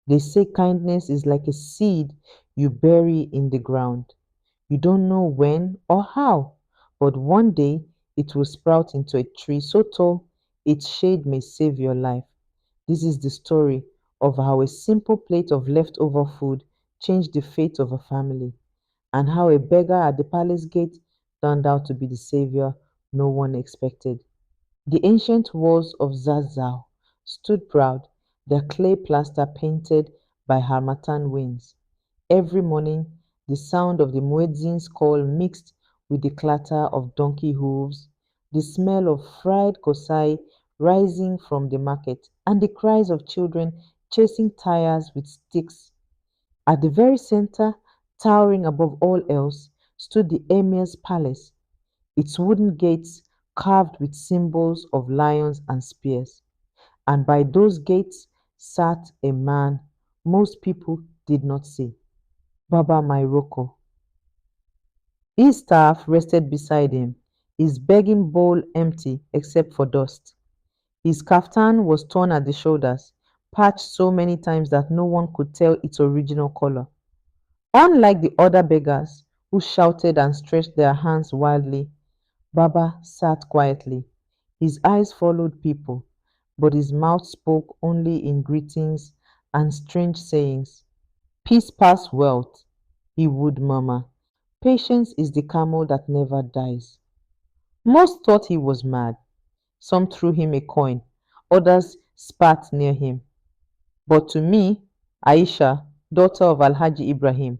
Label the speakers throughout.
Speaker 1: They say kindness is like a seed you bury in the ground. You don't know when or how, but one day it will sprout into a tree so tall its shade may save your life. This is the story of how a simple plate of leftover food changed the fate of a family, and how a beggar at the palace gate turned out to be the savior no one expected. The ancient walls of Zazzau stood proud, their clay plaster painted by harmattan winds. Every morning, the sound of the muedzin's call mixed with the clatter of donkey hooves, the smell of fried kosai rising from the market, and the cries of children chasing tires with sticks. At the very center, towering above all else, stood the emir's palace, its wooden gates carved with symbols of lions and spears. And by those gates sat a man most people did not see, Baba Mai-roko. His staff rested beside him, his begging bowl empty except for dust. His kaftan was torn at the shoulders, patched so many times that no one could tell its original color. Unlike the other beggars who shouted and stretched their hands wildly, Baba sat quietly. His eyes followed people, but his mouth spoke only in greetings and strange sayings. Peace pass wealth, he would murmur. Patience is the camel that never dies. Most thought he was mad. Some threw him a coin, others spat near him. But to me, Aisha, daughter of Alhaji Ibrahim,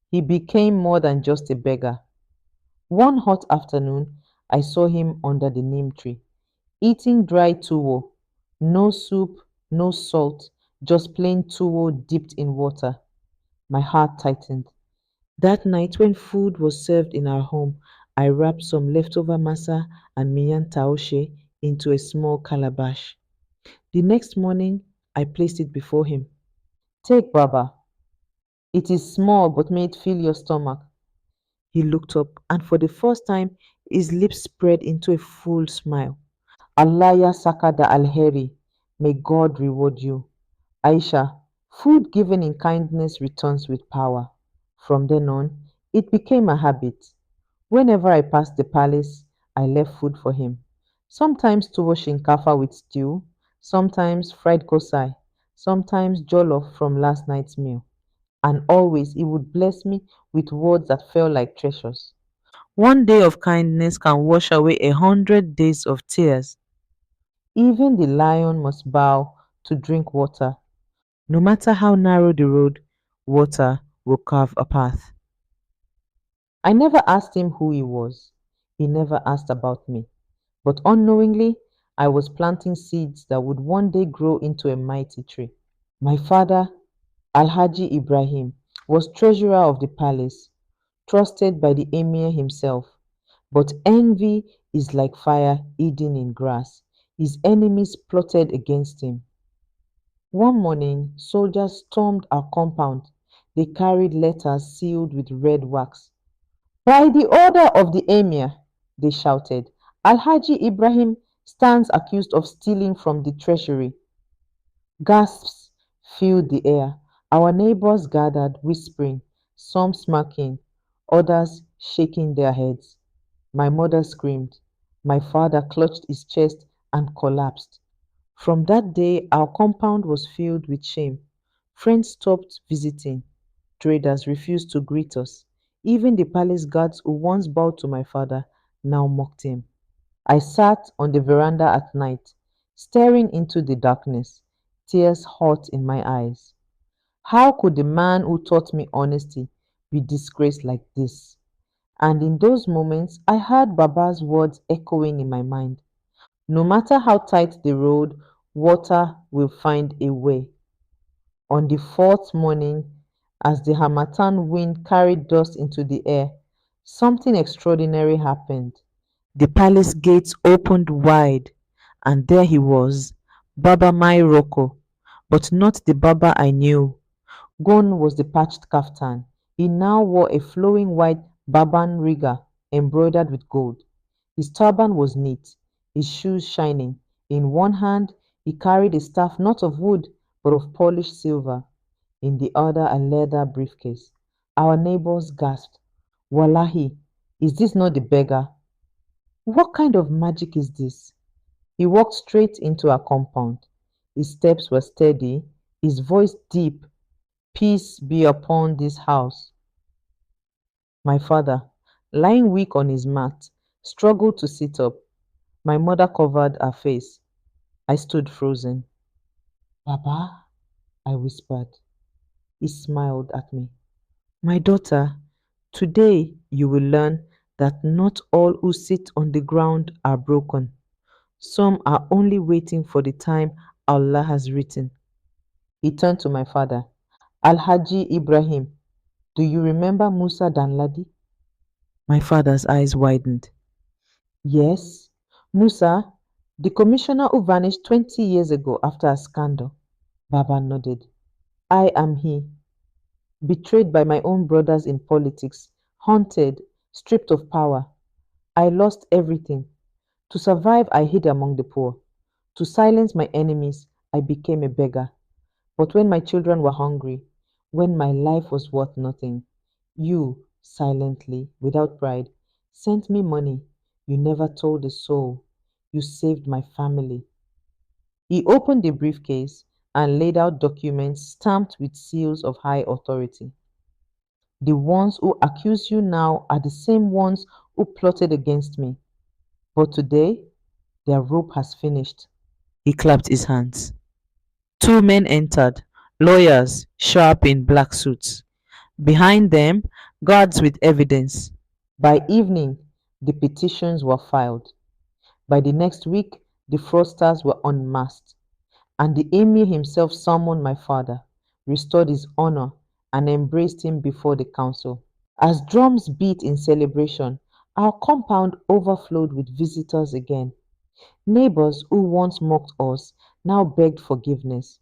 Speaker 1: he became more than just a beggar. One hot afternoon, I saw him under the neem tree, eating dry tuwo, no soup, no salt, just plain tuwo dipped in water. My heart tightened. That night, when food was served in our home, I wrapped some leftover masa and miyan taushe into a small calabash. The next morning, I placed it before him. Take, Baba. It is small, but may it fill your stomach. He looked up, and for the first time, his lips spread into a full smile. Allah ya saka da alheri. May God reward you. Aisha, food given in kindness returns with power. From then on, it became a habit. Whenever I passed the palace, I left food for him. Sometimes tuwo shinkafa with stew, sometimes fried kosai, sometimes jollof from last night's meal. And always he would bless me with words that felt like treasures. One day of kindness can wash away 100 days of tears. Even the lion must bow to drink water. No matter how narrow the road, water will carve a path. I never asked him who he was. He never asked about me. But unknowingly, I was planting seeds that would one day grow into a mighty tree. My father, Alhaji Ibrahim, was treasurer of the palace, trusted by the emir himself. But envy is like fire hidden in grass. His enemies plotted against him. One morning, soldiers stormed our compound. They carried letters sealed with red wax. By the order of the emir, they shouted, Alhaji Ibrahim stands accused of stealing from the treasury. Gasps filled the air. Our neighbors gathered, whispering, some smirking, others shaking their heads. My mother screamed. My father clutched his chest and collapsed. From that day, our compound was filled with shame. Friends stopped visiting. Traders refused to greet us. Even the palace guards who once bowed to my father now mocked him. I sat on the veranda at night, staring into the darkness, tears hot in my eyes. How could the man who taught me honesty be disgraced like this? And in those moments, I heard Baba's words echoing in my mind. No matter how tight the road, water will find a way. On the fourth morning, as the harmattan wind carried dust into the air, something extraordinary happened. The palace gates opened wide, and there he was, Baba Mai-roko, but not the Baba I knew. Gone was the patched kaftan. He now wore a flowing white Baban riga embroidered with gold. His turban was neat, his shoes shining. In one hand, he carried a staff not of wood, but of polished silver. in the other a leather briefcase. Our neighbors gasped, Wallahi, is this not the beggar? What kind of magic is this? He walked straight into our compound. His steps were steady, his voice deep. Peace be upon this house. My father, lying weak on his mat, struggled to sit up. My mother covered her face. I stood frozen. Baba, I whispered. He smiled at me. My daughter, today you will learn that not all who sit on the ground are broken. Some are only waiting for the time Allah has written. He turned to my father. Alhaji Ibrahim, do you remember Musa Danladi? My father's eyes widened. Yes, Musa, the commissioner who vanished 20 years ago after a scandal. Baba nodded. I am he, betrayed by my own brothers in politics, haunted, stripped of power. I lost everything. To survive, I hid among the poor. To silence my enemies, I became a beggar. But when my children were hungry, when my life was worth nothing, you, silently, without pride, sent me money. You never told a soul. You saved my family. He opened the briefcase and laid out documents stamped with seals of high authority. The ones who accuse you now are the same ones who plotted against me. But today, their rope has finished. He clapped his hands. Two men entered, lawyers, sharp in black suits. Behind them, guards with evidence. By evening, the petitions were filed. By the next week, the fraudsters were unmasked, and the emir himself summoned my father, restored his honor, and embraced him before the council. As drums beat in celebration, our compound overflowed with visitors again. Neighbors who once mocked us now begged forgiveness.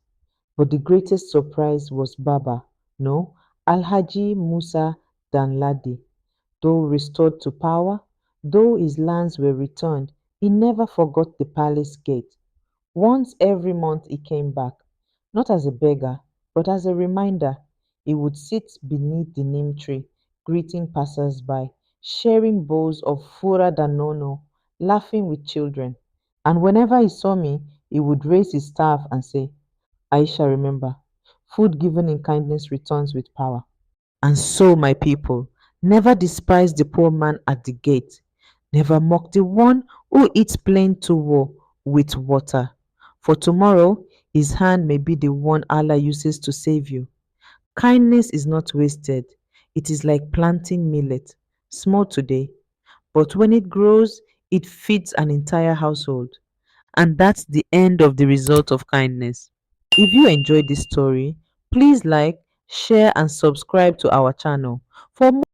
Speaker 1: But the greatest surprise was Baba, no, Alhaji Musa Danladi. Though restored to power, though his lands were returned, he never forgot the palace gate. Once every month he came back, not as a beggar, but as a reminder. He would sit beneath the neem tree, greeting passers-by, sharing bowls of fura danono, laughing with children. And whenever he saw me, he would raise his staff and say, Aisha, remember, food given in kindness returns with power. And so, my people, never despise the poor man at the gate. Never mock the one who eats plain tuwo with water. For tomorrow, his hand may be the one Allah uses to save you. Kindness is not wasted. It is like planting millet, small today, but when it grows, it feeds an entire household. And that's the end of the result of kindness. If you enjoyed this story, please like, share, and subscribe to our channel for more.